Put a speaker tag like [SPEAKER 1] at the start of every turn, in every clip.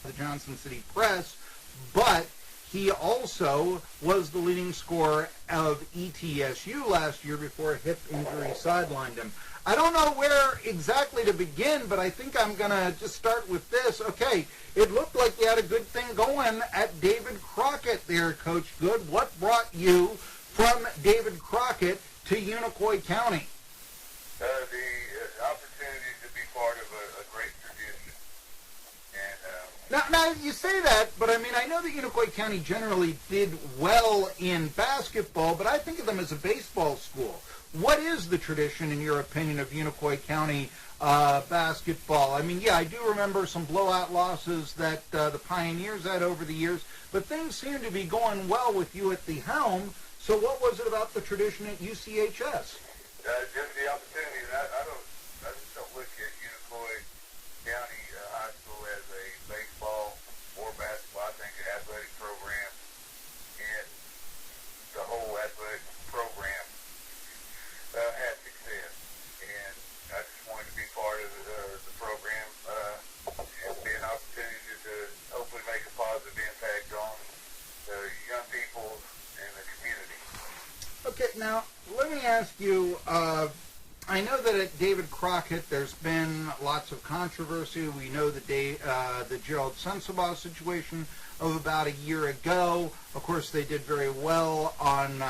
[SPEAKER 1] the Johnson City Press, but he also was the leading scorer of ETSU last year before a hip injury sidelined him. I don't know where exactly to begin, but I think I'm going to just start with this. Okay, it looked like you had a good thing going at David Crockett there, Coach Good. What brought you from David Crockett to Unicoi County?
[SPEAKER 2] The opportunity to be part of a great tradition. And
[SPEAKER 1] Now, you say that, but I mean, I know that Unicoi County generally did well in basketball, but I think of them as a baseball school. What is the tradition, in your opinion, of Unicoi County basketball? I mean, yeah, I do remember some blowout losses that the Pioneers had over the years, but things seem to be going well with you at the helm. So what was it about the tradition at UCHS?
[SPEAKER 2] just the opportunity. I just don't look at Unicoi County High School as a baseball or basketball. I think the athletic program and the whole athletic program had success. And I just wanted to be part of the program and be an opportunity to hopefully make a positive impact on the young people and the community.
[SPEAKER 1] Okay, now let me ask you, I know that at David Crockett there's been lots of controversy. We know the Gerald Sensabaugh situation of about a year ago. Of course, they did very well on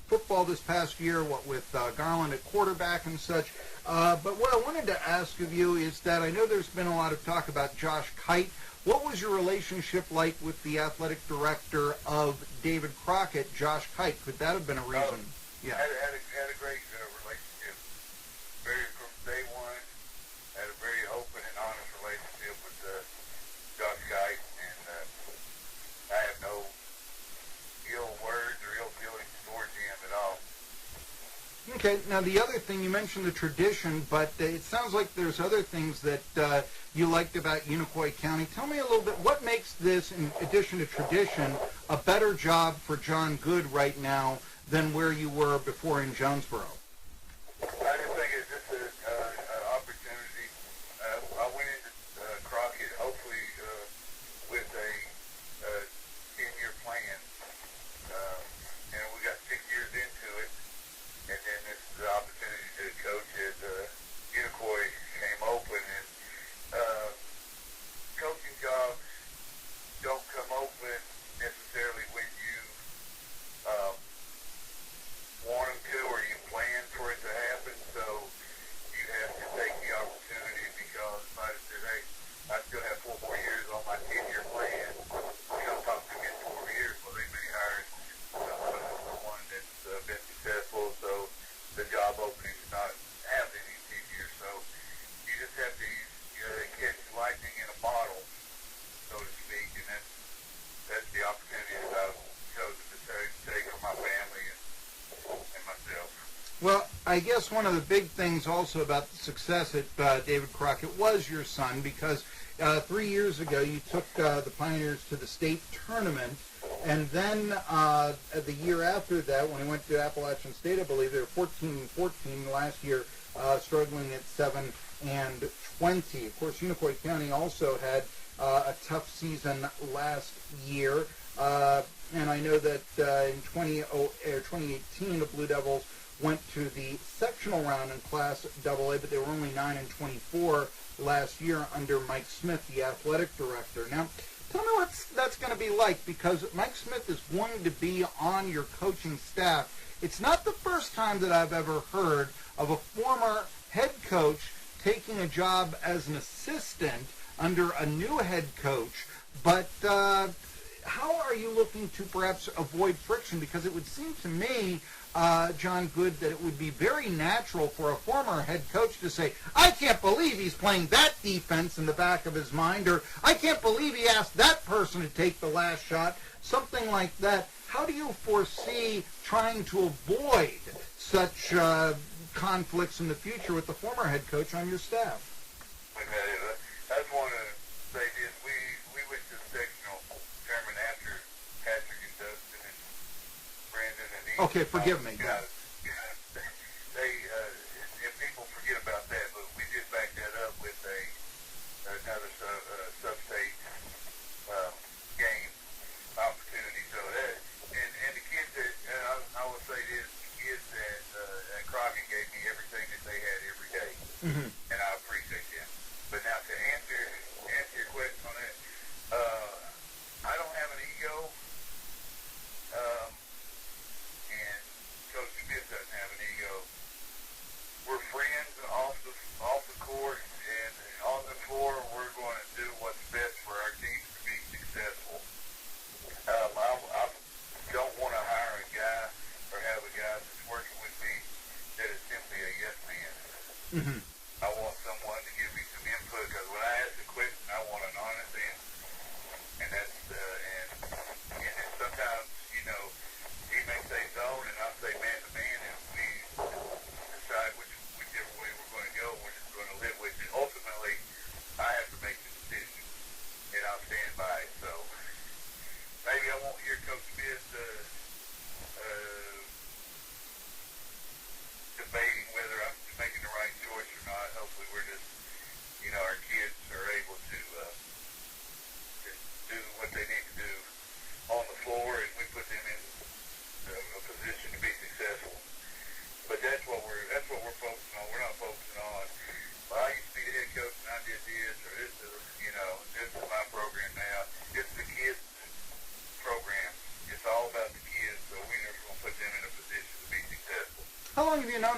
[SPEAKER 1] football this past year, what with Garland at quarterback and such. But what I wanted to ask of you is that I know there's been a lot of talk about Josh Kite. What was your relationship like with the athletic director of David Crockett, Josh Kite? Could that have been a reason?
[SPEAKER 2] Yeah. Had a great relationship. From day one, had a very open and honest relationship with Josh Kite, and I have no ill words or ill feelings towards him at all.
[SPEAKER 1] Okay, now the other thing, you mentioned the tradition, but it sounds like there's other things that you liked about Unicoi County. Tell me a little bit, what makes this, in addition to tradition, a better job for John Good right now than where you were before in Jonesboro?
[SPEAKER 2] I just think it's just an opportunity. I went into Crockett hopefully with a 10-year plan, and we got 6 years into it, and then this is the opportunity to coach at Unicoi came open, and coaching jobs don't come open necessarily when you want them to or you plan for it to happen, so you have to take the opportunity because if I'd have said, hey, I still have 4 more years on my 10-year plan, you don't talk to me in 4 years, well, they may hire someone that's been successful, so the job opening is not happening in 10 years, so you just have to catch lightning in a bottle, so to speak, and that's the opportunity that I've chosen to take for my family and myself.
[SPEAKER 1] Well, I guess one of the big things also about the success at David Crockett was your son, because 3 years ago you took the Pioneers to the state tournament, and then the year after that, when he went to Appalachian State, I believe they were 14-14 last year, struggling at 7-20. Of course, Unicoi County also had a tough season last year, and I know that in 2018 the Blue Devils went to the sectional round in Class AA, but they were only 9-24 last year under Mike Smith, the athletic director. Now, tell me what that's going to be like, because Mike Smith is going to be on your coaching staff. It's not the first time that I've ever heard of a former head coach taking a job as an assistant under a new head coach, but how are you looking to perhaps avoid friction? Because it would seem to me, John Good, that it would be very natural for a former head coach to say, I can't believe he's playing that defense in the back of his mind, or I can't believe he asked that person to take the last shot, something like that. How do you foresee trying to avoid such conflicts in the future with the former head coach on your staff?
[SPEAKER 2] That's one of the things. We went to the sectional tournament after Patrick and Dustin and Brandon and Ian.
[SPEAKER 1] Okay, forgive me.
[SPEAKER 2] If people forget about that, but we did back that up with another sub-state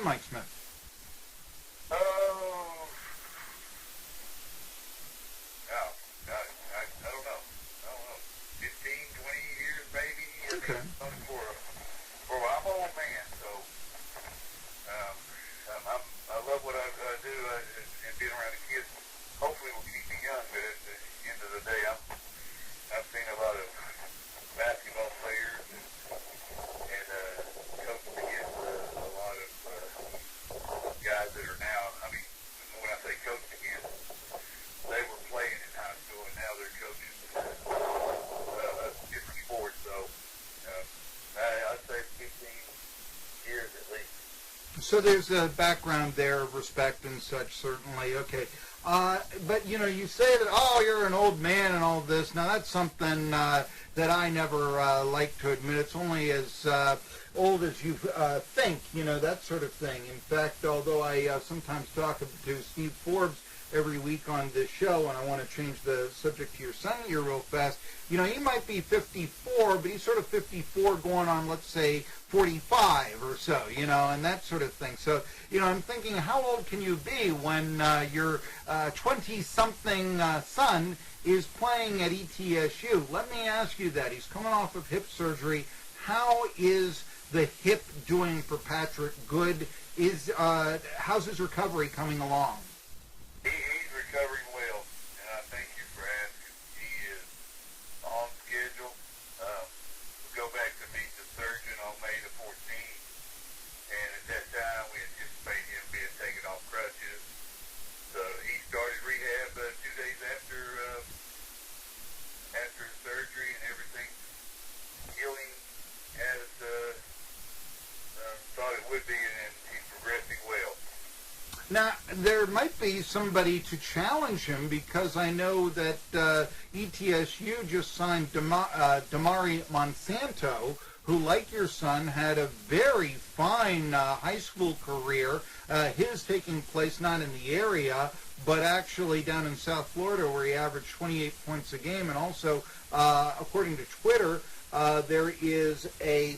[SPEAKER 1] son, Mike Smith?
[SPEAKER 2] Oh, I don't know. 15, 20 years maybe.
[SPEAKER 1] Okay.
[SPEAKER 2] For I'm an old man, so I love what I do, and being around the kids hopefully will keep me young. But at the end of the day, I've seen a lot of basketball players and coached against a lot of guys that are now. I mean, when I say coached against, they were playing in high school and now they're coaching different sports. So I'd say 15 years at least.
[SPEAKER 1] So there's a background there of respect and such, certainly. Okay. But, you know, you say that, oh, you're an old man and all this. Now, that's something that I never like to admit. It's only as old as you think, you know, that sort of thing. In fact, although I sometimes talk to Steve Forbes every week on this show, and I want to change the subject to your son here real fast, you know, he might be 54, but he's sort of 54 going on, let's say, 45 or so, you know, and that sort of thing. So, you know, I'm thinking, how old can you be when your 20-something son is playing at ETSU? Let me ask you that. He's coming off of hip surgery. How is the hip doing for Patrick Good? How's his recovery coming along?
[SPEAKER 2] He's recovering well, and I thank you for asking. He is on schedule. We go back to meet the surgeon on May the 14th, and at that time we anticipate him being taken off crutches. So he started rehab 2 days after surgery, and everything healing as thought it would be, and he's progressing well.
[SPEAKER 1] Now, there might be somebody to challenge him, because I know that ETSU just signed Damari Monsanto, who, like your son, had a very fine high school career. His taking place not in the area, but actually down in South Florida, where he averaged 28 points a game. And also, according to Twitter, there is a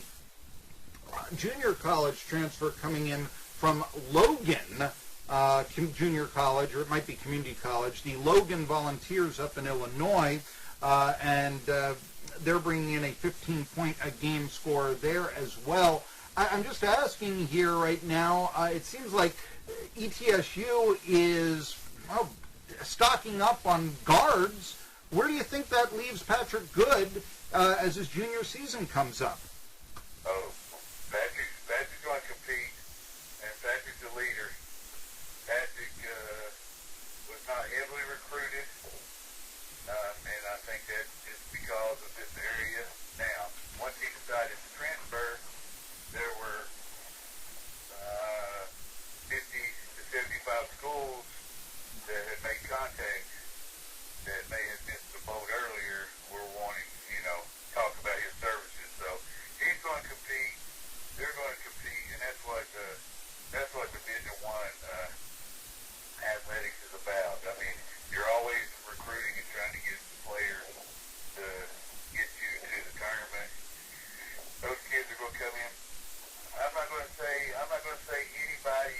[SPEAKER 1] junior college transfer coming in from Logan Junior College, or it might be community college, the Logan Volunteers up in Illinois, and they're bringing in a 15-point-a-game scorer there as well. I'm just asking here right now, it seems like ETSU is stocking up on guards. Where do you think that leaves Patrick Good as his junior season comes up?
[SPEAKER 2] Oh, Patrick's going to compete, and Patrick's a leader. Patrick was not heavily recruited, and I think that's just because of this area. Now, once he decided to transfer, there were 50 to 75 schools that had made contact that may have missed the boat earlier were wanting, talk about his services. So he's going to compete. They're going to compete, and that's what Division I athletics is about. I mean, you're always recruiting and trying to get the players to get you to the tournament. Those kids are going to come in. I'm not going to say anybody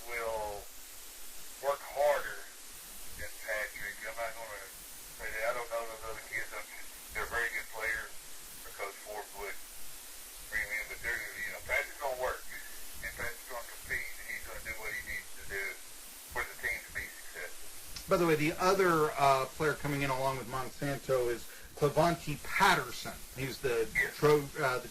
[SPEAKER 2] will work harder than Patrick. I'm not going to say that. I don't know those other kids. They're very good players. Coach Forbes would bring them in, but Patrick's going to work, and Patrick's going to compete, and he's going to do what he needs to do for the team to be successful.
[SPEAKER 1] By the way, the other player coming in along with Monsanto is Clevanti Patterson. He's the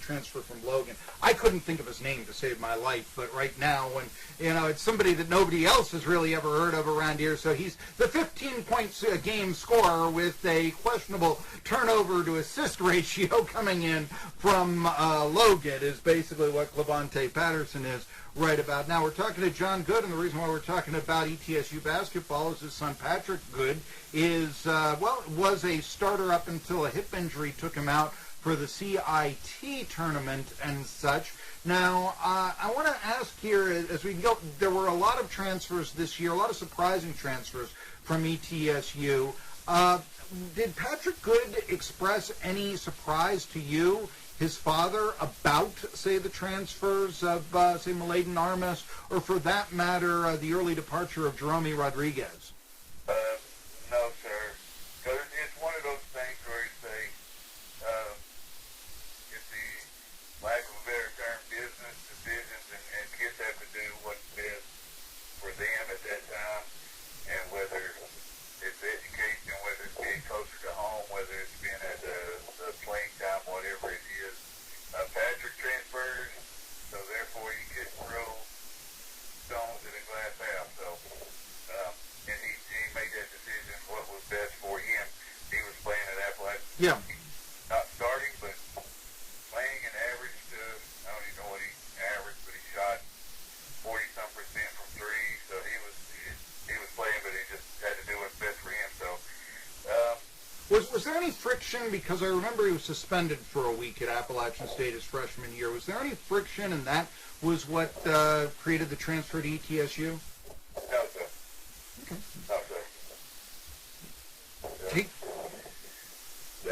[SPEAKER 1] transfer from Logan. I couldn't think of his name to save my life, but right now, when it's somebody that nobody else has really ever heard of around here. So he's the 15 points a game scorer with a questionable turnover to assist ratio coming in from Logan is basically what Clevanti Patterson is right about now. We're talking to John Good, and the reason why we're talking about ETSU basketball is his son Patrick Good is, was a starter up until a hip injury took him out for the CIT tournament and such. Now, I want to ask here, as we go, there were a lot of transfers this year, a lot of surprising transfers from ETSU. Did Patrick Good express any surprise to you, his father about, say, the transfers of, say, Mladen Armas, or for that matter, the early departure of Jerome Rodriguez?
[SPEAKER 2] No, sir. Because it's one of those things where you say, it's the lack of a better term, business decisions, and kids have to do what's best for them at that time, and whether it's education, whether it's being closer to home, whether it's being at the playing time, whatever it is. Patrick transfers, so therefore he couldn't throw stones in a glass house. So, and he made that decision what was best for him. He was playing at Appalachian.
[SPEAKER 1] Yeah.
[SPEAKER 2] Not starting, but playing and averaged, I don't even know what he averaged, but he shot 40-some% from three. So he was playing, but he just had to do what's best for him. So,
[SPEAKER 1] Was there any friction, because I remember he was suspended for a week at Appalachian State his freshman year. Was there any friction, and that was what created the transfer to ETSU?
[SPEAKER 2] no, sir.
[SPEAKER 1] Okay.
[SPEAKER 2] No, sir.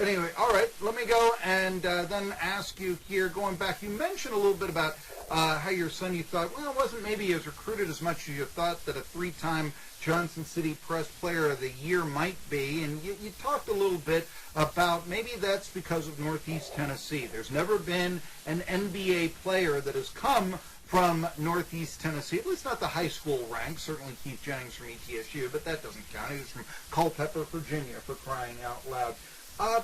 [SPEAKER 1] Anyway, all right, let me go and then ask you here, going back, you mentioned a little bit about how your son, you thought, well, it wasn't maybe as recruited as much as you thought that a three-time Johnson City Press Player of the Year might be, and you talked a little bit about maybe that's because of Northeast Tennessee. There's never been an NBA player that has come from Northeast Tennessee, at least not the high school ranks. Certainly Keith Jennings from ETSU, but that doesn't count. He was from Culpeper, Virginia, for crying out loud. I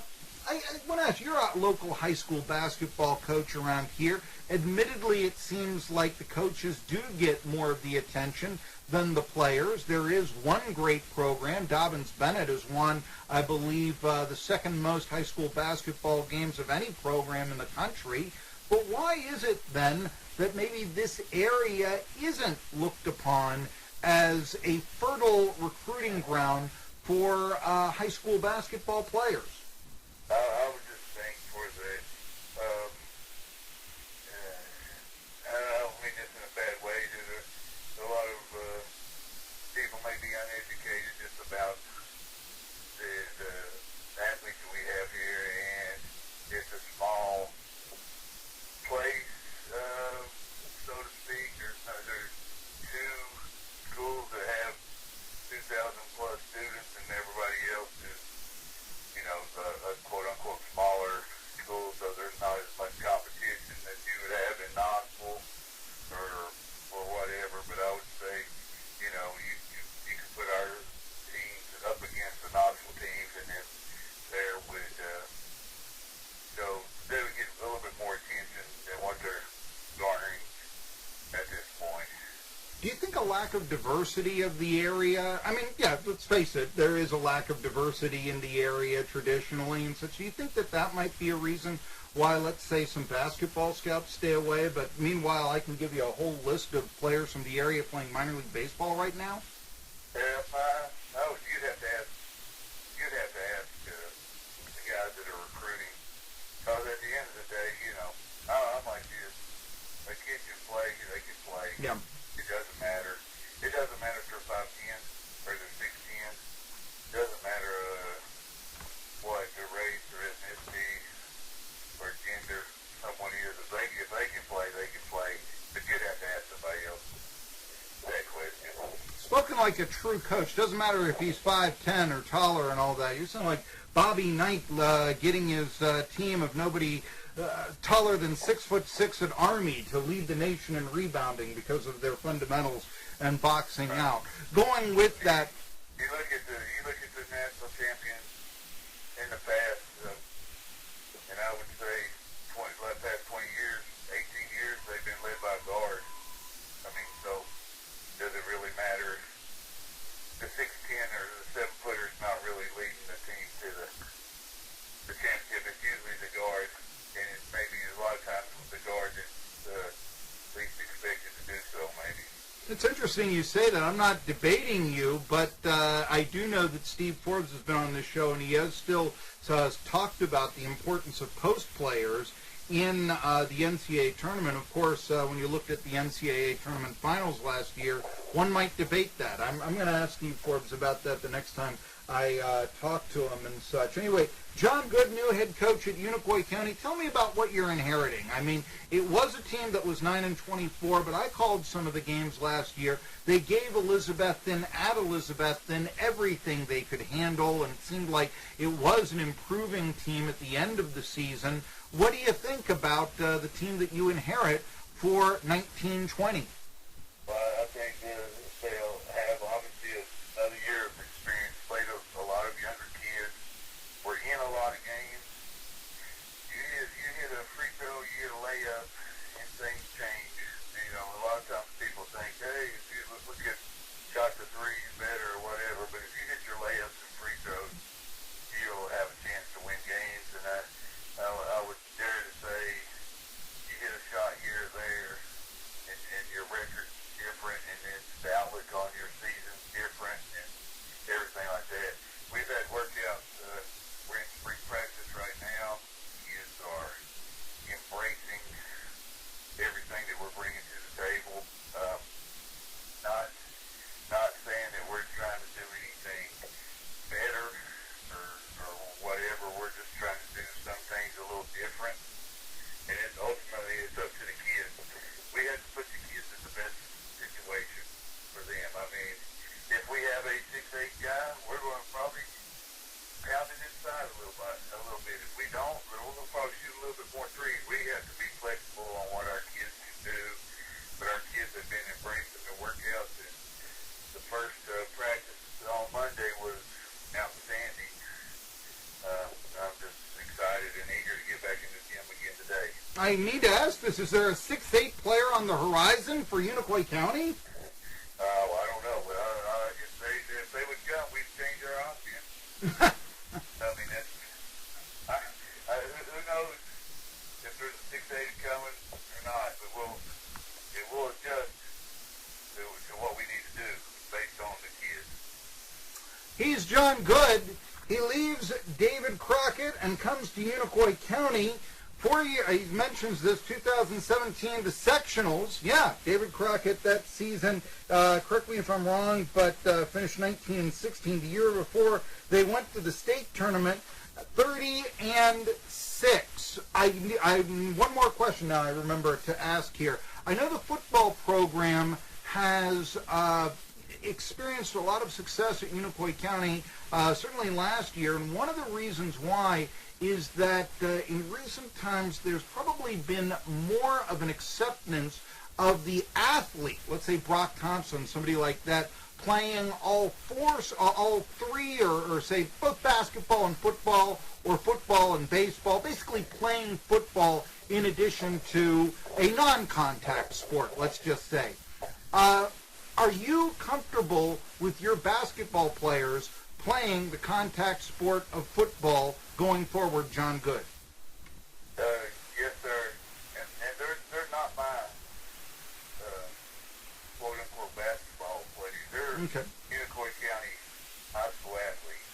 [SPEAKER 1] want to ask, you're a local high school basketball coach around here. Admittedly, it seems like the coaches do get more of the attention than the players. There is one great program. Dobbins-Bennett has won, I believe, the second most high school basketball games of any program in the country. But why is it then that maybe this area isn't looked upon as a fertile recruiting ground for high school basketball players?
[SPEAKER 2] I would just think for the, I don't mean this in a bad way. There's a lot of people may be uneducated just about the athletes that we have here, and it's a small place, so to speak. There's two schools that have 2,000 plus students, and everybody else is, a quote-unquote smaller school, so there's not as much competition that you would have in Knoxville or whatever. But I would say, you could put our teams up against the Knoxville teams, and then there would, so they would get a little bit more attention than what they're garnering at this point.
[SPEAKER 1] Do you think a lack of diversity of the area, I mean, yeah, let's face it, there is a lack of diversity in the area traditionally and such. Do you think that might be a reason why, let's say, some basketball scouts stay away, but meanwhile I can give you a whole list of players from the area playing minor league baseball right now?
[SPEAKER 2] You'd have to ask the guys that are recruiting. Because at the end of the day, I'm like this. A kid can play, they can play.
[SPEAKER 1] Yeah.
[SPEAKER 2] It doesn't matter. It doesn't matter if they're 5'10" or they're 6'10". It doesn't matter what their race or ethnicity or gender someone is. If they can play, they can play. But you'd have to ask somebody else that question.
[SPEAKER 1] Spoken like a true coach. Doesn't matter if he's 5'10" or taller and all that. You sound like Bobby Knight getting his team of nobody taller than 6'6" at Army to lead the nation in rebounding because of their fundamentals and boxing out. Going with that,
[SPEAKER 2] You look at the national champions in the past, and I would say past 20 years, 18 years, they've been led by guards. I mean, so does it really matter? The 6'10" or the 7-footer is not really leading the team to the championship. It's usually the guard, and it's maybe a lot of times the guard that's least expected to do so, maybe.
[SPEAKER 1] it's interesting you say that. I'm not debating you, but I do know that Steve Forbes has been on this show, and he has still talked about the importance of post players in the NCAA tournament. Of course, when you looked at the NCAA tournament finals last year, one might debate that. I'm going to ask Steve Forbes about that the next time I talked to him and such. Anyway, John Good, new head coach at Unicoi County. Tell me about what you're inheriting. I mean, it was a team that was 9-24, but I called some of the games last year. They gave Elizabethton at Elizabethton everything they could handle, and it seemed like it was an improving team at the end of the season. What do you think about the team that you inherit for 1920?
[SPEAKER 2] Well, I think they'll have obviously another year of experience. Played a lot of younger kids. We're in a lot of games. You hit a free throw, you hit a layup, and things change. You know, a lot of times people think, hey, if you look at shot the threes better or whatever, but if you hit your layups and free throws, you'll have a chance to win games. And I would dare to say you hit a shot here or there, and your record's different, and then the outlook on your season's different, and everything like that. We've had workouts. We're in spring practice right now. Kids are embracing everything that we're bringing to the table. Not saying that we're trying to do anything better or whatever. We're just trying to do some things a little different, and ultimately it's up to the kids. We have to put the kids in the best situation for them. I mean, if we have a 6'8" guy, we're going to probably pound it inside a little bit. If we don't, we'll probably shoot a little bit more threes. We have to be flexible on what our kids can do, but our kids have been embracing the workouts, and the first practice on Monday was outstanding. I'm just excited and eager to get back in the gym again today.
[SPEAKER 1] I need to ask this. Is there a 6'8" player on the horizon for Unicoi County?
[SPEAKER 2] Well, I don't know, but if they would come, we'd change our offense. I mean, who knows if there's a 6'8" coming or not, but it will adjust to what we need to do based on the kids.
[SPEAKER 1] He's John Good. He leaves David Crockett and comes to Unicoi County. 4 years, he mentions this, 2017, the sectionals. Yeah, David Crockett that season, correct me if I'm wrong, but finished 19-16. The year before, they went to the state tournament, 30-6. One more question now I remember to ask here. I know the football program has experienced a lot of success at Unicoi County, certainly last year, and one of the reasons why is that in recent times there's probably been more of an acceptance of the athlete, let's say Brock Thompson, somebody like that, playing all three, or say both basketball and football, or football and baseball, basically playing football in addition to a non-contact sport, let's just say. Are you comfortable with your basketball players playing the contact sport of football going forward, John Good?
[SPEAKER 2] Yes, sir. And they're not my quote-unquote basketball players. They're Unicoi County high school athletes.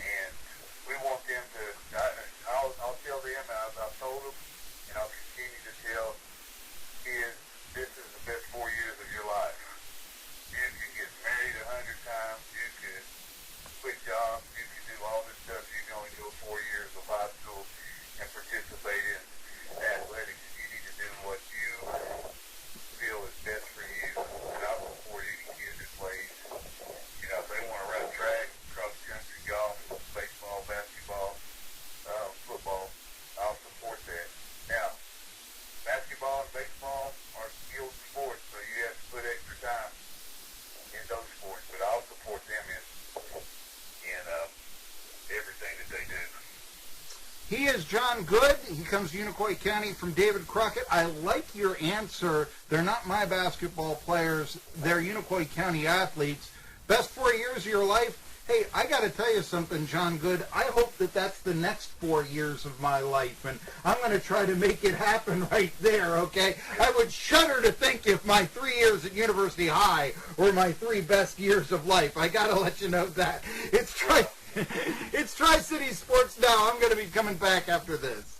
[SPEAKER 2] And we want them to, I'll tell them, I've told them, and I'll continue to tell kids, this is the best 4 years of your life. You can get married 100 times. You can quit jobs. You can do all this stuff. You can only do 4 years of high school and participate in athletics. You need to do what you feel is best for you. And I support any kid that plays. You know, if they want to run track, cross country, golf, baseball, basketball, football, I'll support that. Now, basketball and baseball are skilled sports, so you have to put extra time in those sports, but I'll support them in everything that they do.
[SPEAKER 1] He is John Good. He comes to Unicoi County from David Crockett. I like your answer. They're not my basketball players. They're Unicoi County athletes. Best 4 years of your life? Hey, I got to tell you something, John Good. I hope that that's the next 4 years of my life, and I'm going to try to make it happen right there, okay? I would shudder to think if my 3 years at University High were my 3 best years of life. I got to let you know that. It's Tri-City Sports Now. I'm going to be coming back after this.